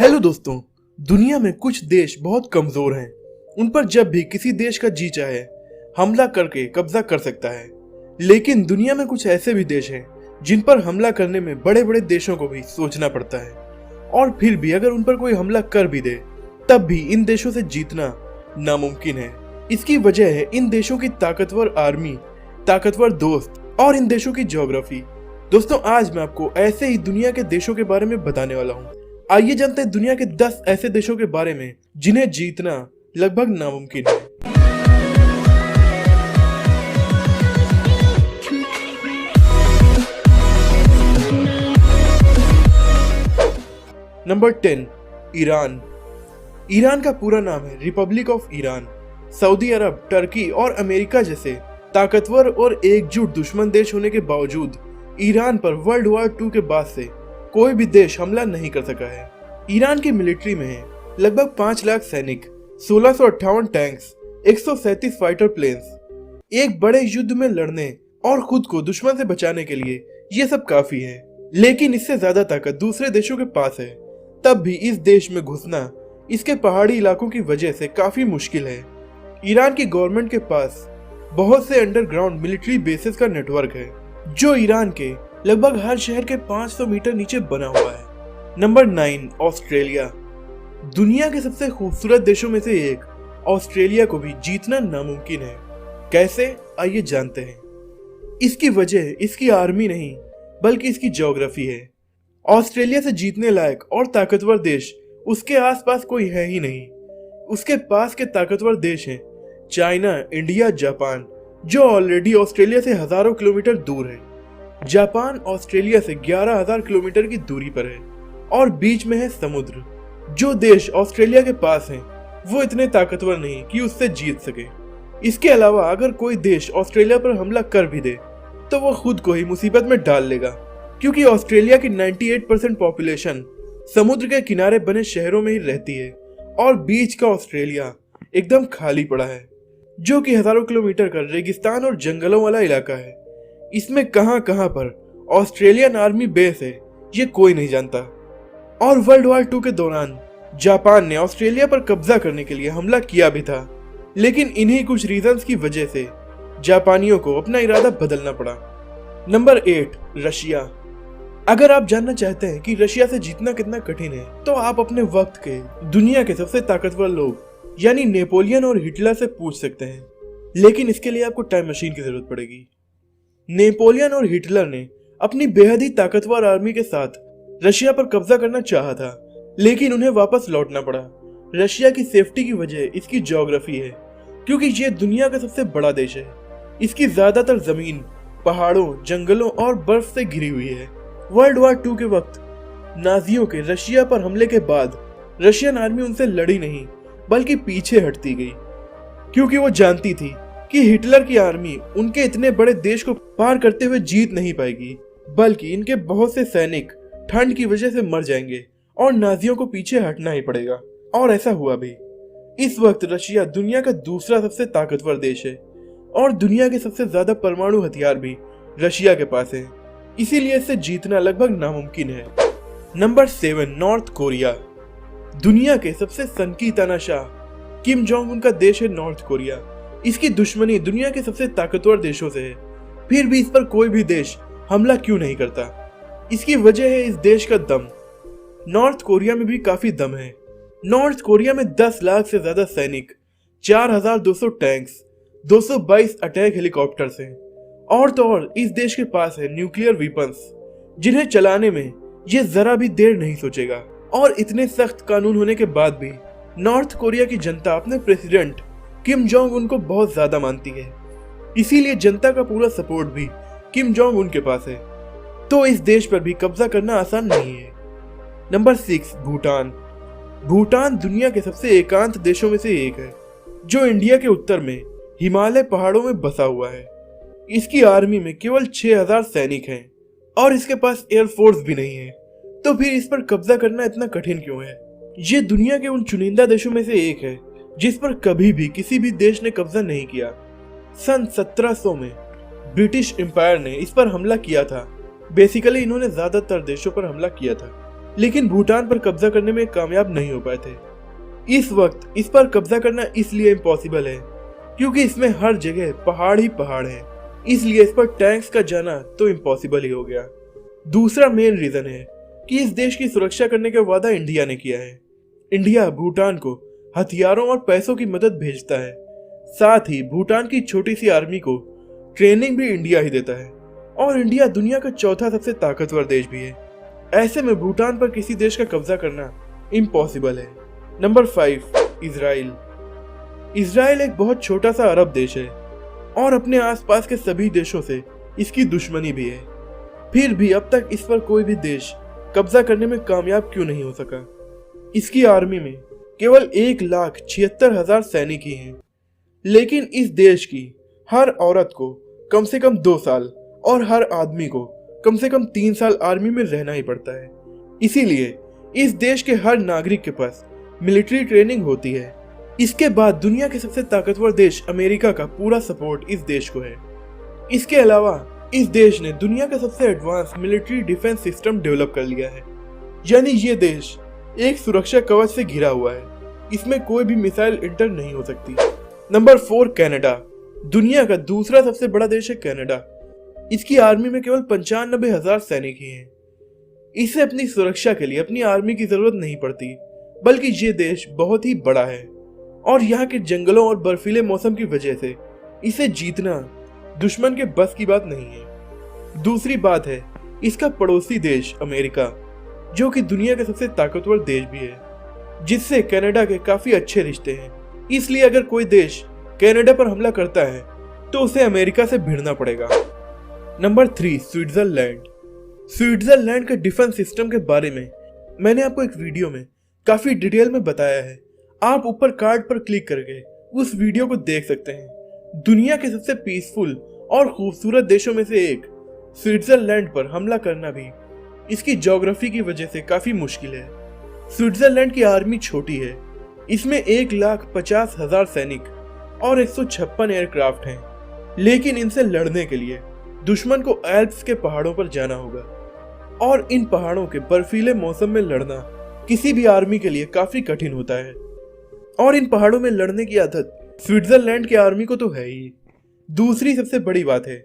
Hello दोस्तों। दुनिया में कुछ देश बहुत कमजोर हैं। उन पर जब भी किसी देश का जी चाहे हमला करके कब्जा कर सकता है। लेकिन दुनिया में कुछ ऐसे भी देश हैं जिन पर हमला करने में बड़े बड़े देशों को भी सोचना पड़ता है, और फिर भी अगर उन पर कोई हमला कर भी दे तब भी इन देशों से जीतना नामुमकिन है। इसकी वजह है इन देशों की ताकतवर आर्मी, ताकतवर दोस्त और इन देशों की ज्योग्राफी। दोस्तों, आज मैं आपको ऐसे ही दुनिया के देशों के बारे में बताने वाला हूँ। आइए जानते हैं दुनिया के 10 ऐसे देशों के बारे में जिन्हें जीतना लगभग नामुमकिन है। Number 10, Iran. ईरान का पूरा नाम है Republic of Iran. Saudi Arab, Turkey और अमेरिका जैसे ताकतवर और एकजुट दुश्मन देश होने के बावजूद ईरान पर वर्ल्ड वॉर 2 के बाद से कोई भी देश हमला नहीं कर सका है। ईरान की मिलिट्री में है लगभग 5 लाख सैनिक, 1658 टैंक्स, 137 फाइटर प्लेन्स। एक बड़े युद्ध में लड़ने और खुद को दुश्मन से बचाने के लिए ये सब काफी है, लेकिन इससे ज्यादा ताकत दूसरे देशों के पास है। तब भी इस देश में घुसना इसके पहाड़ी इलाकों की वजह से काफी मुश्किल है। ईरान की गवर्नमेंट के पास बहुत से अंडरग्राउंड मिलिट्री बेसेस का नेटवर्क है जो ईरान के लगभग हर शहर के 500 मीटर नीचे बना हुआ है। Number 9, Australia. दुनिया के सबसे खूबसूरत देशों में से एक ऑस्ट्रेलिया को भी जीतना नामुमकिन है। कैसे, आइए जानते हैं। इसकी वजह इसकी आर्मी नहीं बल्कि इसकी ज्योग्राफी है। ऑस्ट्रेलिया से जीतने लायक और ताकतवर देश उसके आसपास कोई है ही नहीं। उसके पास के ताकतवर देश हैं चाइना, इंडिया, जापान, जो ऑलरेडी ऑस्ट्रेलिया से हजारों किलोमीटर दूर है। जापान ऑस्ट्रेलिया से 11,000 किलोमीटर की दूरी पर है और बीच में है समुद्र। जो देश ऑस्ट्रेलिया के पास हैं, वो इतने ताकतवर नहीं कि उससे जीत सके। इसके अलावा अगर कोई देश ऑस्ट्रेलिया पर हमला कर भी दे तो वो खुद को ही मुसीबत में डाल लेगा, क्योंकि ऑस्ट्रेलिया की 98% पॉपुलेशन समुद्र के किनारे बने शहरों में ही रहती है और बीच का ऑस्ट्रेलिया एकदम खाली पड़ा है, जो कि हजारों किलोमीटर का रेगिस्तान और जंगलों वाला इलाका है। इसमें कहां कहां पर ऑस्ट्रेलियन आर्मी बेस है ये कोई नहीं जानता। और वर्ल्ड वॉर 2 के दौरान जापान ने ऑस्ट्रेलिया पर कब्जा करने के लिए हमला किया भी था, लेकिन इन्हीं कुछ रीजंस की वजह से जापानियों को अपना इरादा बदलना पड़ा। Number 8, Russia. अगर आप जानना चाहते हैं कि रशिया से जीतना कितना कठिन है तो आप अपने वक्त के दुनिया के सबसे ताकतवर लोग यानी नेपोलियन और हिटलर से पूछ सकते हैं, लेकिन इसके लिए आपको टाइम मशीन की जरूरत पड़ेगी। नेपोलियन और हिटलर ने अपनी बेहद ही ताकतवर आर्मी के साथ रशिया पर कब्जा करना चाहा था, लेकिन उन्हें वापस लौटना पड़ा। रशिया की सेफ्टी की वजह इसकी ज्योग्राफी है, क्योंकि ये दुनिया का सबसे बड़ा देश है। इसकी ज्यादातर जमीन पहाड़ों, जंगलों और बर्फ से घिरी हुई है। वर्ल्ड वॉर 2 के वक्त नाजियों के रशिया पर हमले के बाद रशियन आर्मी उनसे लड़ी नहीं बल्कि पीछे हटती गई, क्योंकि वो जानती थी कि हिटलर की आर्मी उनके इतने बड़े देश को पार करते हुए जीत नहीं पाएगी, बल्कि इनके बहुत से सैनिक ठंड की वजह से मर जाएंगे और नाजियों को पीछे हटना ही पड़ेगा। और ऐसा हुआ भी। इस वक्त रशिया दुनिया का दूसरा सबसे ताकतवर देश है और दुनिया के सबसे ज्यादा परमाणु हथियार भी रशिया के पास है, इसीलिए इससे जीतना लगभग नामुमकिन है। Number 7, north Korea. दुनिया के सबसे सनकी तानाशाह किम जोंग उन का देश है नॉर्थ कोरिया। इसकी दुश्मनी दुनिया के सबसे ताकतवर देशों से है, फिर भी इस पर कोई भी देश हमला क्यों नहीं करता? इसकी वजह है इस देश का दम। नॉर्थ कोरिया में भी काफी दम है। नॉर्थ कोरिया में 10 लाख से ज्यादा सैनिक, 4,200 टैंक्स, 222 अटैक हेलीकॉप्टर्स हैं, और तो और इस देश के पास है न्यूक्लियर वेपन्स जिन्हें चलाने में ये जरा भी देर नहीं सोचेगा। और इतने सख्त कानून होने के बाद भी नॉर्थ कोरिया की जनता अपने प्रेसिडेंट किम जोंग उन को बहुत ज्यादा मानती है, इसीलिए जनता का पूरा सपोर्ट भी किम जोंग उन के पास है। तो इस देश पर भी कब्जा करना आसान नहीं है। नंबर 6, भूटान। भूटान दुनिया के सबसे एकांत देशों में से एक है, जो इंडिया के उत्तर में हिमालय पहाड़ों में बसा हुआ है। इसकी आर्मी में केवल 6,000 सैनिक हैं और इसके पास एयरफोर्स भी नहीं है, तो फिर इस पर कब्जा करना इतना कठिन क्यों है? ये दुनिया के उन चुनिंदा देशों में से एक है जिस पर कभी भी किसी भी देश ने कब्जा नहीं किया। सन 1700 में ब्रिटिश एम्पायर ने इस पर हमला किया था। बेसिकली इन्होंने ज्यादातर देशों पर हमला किया था। लेकिन भूटान पर कब्जा करने में कामयाब नहीं हो पाए थे। इस वक्त इस पर कब्जा करना इसलिए इम्पॉसिबल है क्योंकि इसमें हर जगह पहाड़ ही पहाड़ है, इसलिए इस पर टैंक्स का जाना तो इम्पॉसिबल ही हो गया। दूसरा मेन रीजन है कि इस देश की सुरक्षा करने का वादा इंडिया ने किया है। इंडिया भूटान को हथियारों और पैसों की मदद भेजता है, साथ ही भूटान की छोटी सी आर्मी को ट्रेनिंग भी इंडिया ही देता है, और इंडिया दुनिया का चौथा सबसे ताकतवर देश भी है। ऐसे में भूटान पर किसी देश का कब्जा करना इम्पॉसिबल है। Number 5, Israel. इजराइल एक बहुत छोटा सा अरब देश है और अपने आसपास के सभी देशों से इसकी दुश्मनी भी है। फिर भी अब तक इस पर कोई भी देश कब्जा करने में कामयाब क्यों नहीं हो सका। इसकी आर्मी में केवल 1,76,000 सैनिक ही हैं, लेकिन इस देश की हर औरत को कम से कम 2 साल और हर आदमी को कम से कम 3 साल आर्मी में रहना ही पड़ता है। इसीलिए इस देश के हर नागरिक के पास मिलिट्री ट्रेनिंग होती है। इसके बाद दुनिया के सबसे ताकतवर देश अमेरिका का पूरा सपोर्ट इस देश को है। इसके अलावा इस देश ने दुनिया का सबसे advance military defence system develop कर लिया है, यानी ये देश एक सुरक्षा कवच से घिरा हुआ है, इसमें कोई भी मिसाइल इंटर नहीं हो सकती। Number 4, Canada. दुनिया का दूसरा सबसे बड़ा देश है कनाडा। इसकी आर्मी में केवल 95,000 सैनिक ही हैं। इसे अपनी सुरक्षा के लिए अपनी आर्मी की जरूरत नहीं पड़ती, बल्कि ये देश बहुत ही बड़ा है और यहाँ के जंगलों और बर्फीले मौसम की वजह से इसे जीतना दुश्मन के बस की बात नहीं है। दूसरी बात है इसका पड़ोसी देश अमेरिका, जो कि दुनिया का सबसे ताकतवर देश भी है, जिससे कनाडा के काफी अच्छे रिश्ते हैं। इसलिए अगर कोई देश कनाडा पर हमला करता है तो उसे अमेरिका से भिड़ना पड़ेगा। Number 3, Switzerland. स्विट्जरलैंड के डिफेंस सिस्टम के बारे में मैंने आपको एक वीडियो में काफी डिटेल में बताया है। आप ऊपर कार्ड पर क्लिक करके उस वीडियो को देख सकते हैं। दुनिया के सबसे पीसफुल और खूबसूरत देशों में से एक स्विट्जरलैंड पर हमला करना भी इसकी ज्योग्राफी की वजह से काफी मुश्किल है। स्विट्जरलैंड की आर्मी छोटी है, इसमें 1,50,000 सैनिक और 156 एयरक्राफ्ट हैं, लेकिन इनसे लड़ने के लिए दुश्मन को एल्प्स के पहाड़ों पर जाना होगा, और इन पहाड़ों के बर्फीले मौसम में लड़ना किसी भी आर्मी के लिए काफी कठिन होता है। और इन पहाड़ों में लड़ने की आदत स्विट्जरलैंड की आर्मी को तो है ही। दूसरी सबसे बड़ी बात है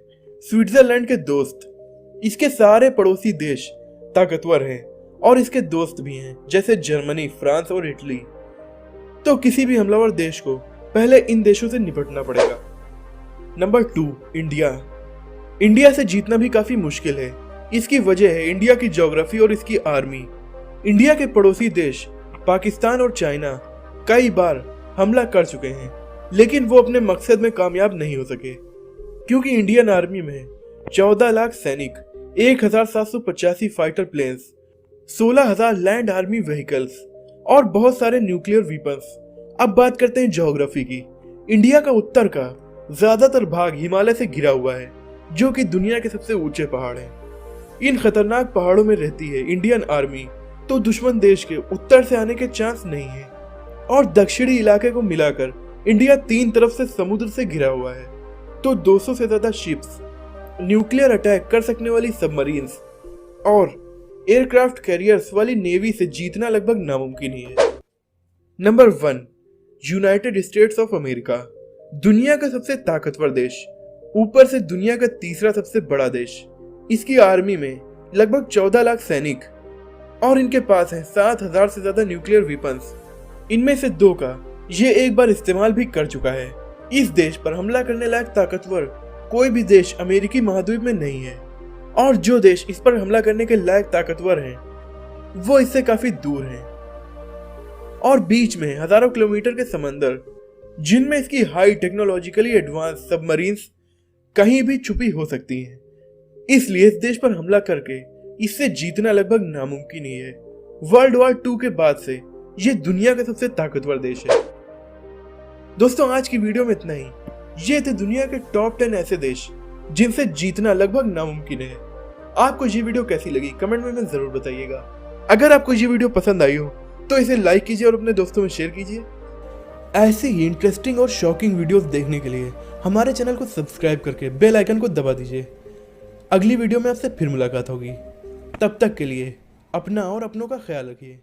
स्विट्जरलैंड के दोस्त। इसके सारे पड़ोसी देश ताकतवर हैं और इसके दोस्त भी हैं, जैसे जर्मनी, फ्रांस और इटली। तो किसी भी हमलावर देश को पहले इन देशों से निपटना पड़ेगा। Number 2, India. इंडिया से जीतना भी काफी मुश्किल है। इसकी वजह है इंडिया की ज्योग्राफी और इसकी आर्मी। इंडिया के पड़ोसी देश पाकिस्तान और चाइना कई बार हमला कर चुके हैं, लेकिन वो अपने मकसद में कामयाब नहीं हो सके, क्योंकि इंडियन आर्मी में 14 लाख सैनिक, 1,785 fighter planes, 16,000 land army vehicles और बहुत सारे न्यूक्लियर वीपन्स। अब बात करते हैं ज्योग्राफी की। इंडिया का उत्तर का ज्यादातर भाग हिमालय से घिरा हुआ है, जो कि दुनिया के सबसे ऊंचे पहाड़ हैं। इन खतरनाक पहाड़ों में रहती है इंडियन आर्मी, तो दुश्मन देश के उत्तर से आने के चांस नहीं है। और दक्षिणी इलाके को मिलाकर इंडिया 3 तरफ से समुद्र से घिरा हुआ है, तो 200 से ज्यादा शिप्स, न्यूक्लियर अटैक कर सकने वाली सबमरीन्स और एयरक्राफ्ट कैरियर्स वाली नेवी से जीतना लगभग नामुमकिन ही है। Number 1, United states of America. दुनिया का सबसे ताकतवर देश, ऊपर से दुनिया का तीसरा सबसे बड़ा देश। इसकी आर्मी में लगभग 14 लाख सैनिक और इनके पास है 7,000 से ज्यादा न्यूक्लियर वेपन्स। इनमें से 2 का ये एक बार इस्तेमाल भी कर चुका है। इस देश पर हमला करने लायक ताकतवर कोई भी देश अमेरिकी महाद्वीप में नहीं है, और जो देश इस पर हमला करने के लायक ताकतवर हैं वो इससे काफी दूर हैं, और बीच में हजारों किलोमीटर के समंदर, जिनमें इसकी हाई टेक्नोलॉजिकली एडवांस सबमरीन्स कहीं भी छुपी हो सकती हैं। इसलिए इस देश पर हमला करके इससे जीतना लगभग नामुमकिन ही है। वर्ल्ड वॉर 2 के बाद से ये दुनिया का सबसे ताकतवर देश है। दोस्तों, आज की वीडियो में इतना ही। ये थे दुनिया के टॉप 10 ऐसे देश जिनसे जीतना लगभग नामुमकिन है। आपको ये वीडियो कैसी लगी कमेंट में जरूर बताइएगा। अगर आपको ये वीडियो पसंद आई हो तो इसे लाइक कीजिए और अपने दोस्तों में शेयर कीजिए। ऐसे ही इंटरेस्टिंग और शॉकिंग वीडियोस देखने के लिए हमारे चैनल को सब्सक्राइब करके बेल आइकन को दबा दीजिए। अगली वीडियो में आपसे फिर मुलाकात होगी। तब तक के लिए अपना और अपनों का ख्याल रखिए।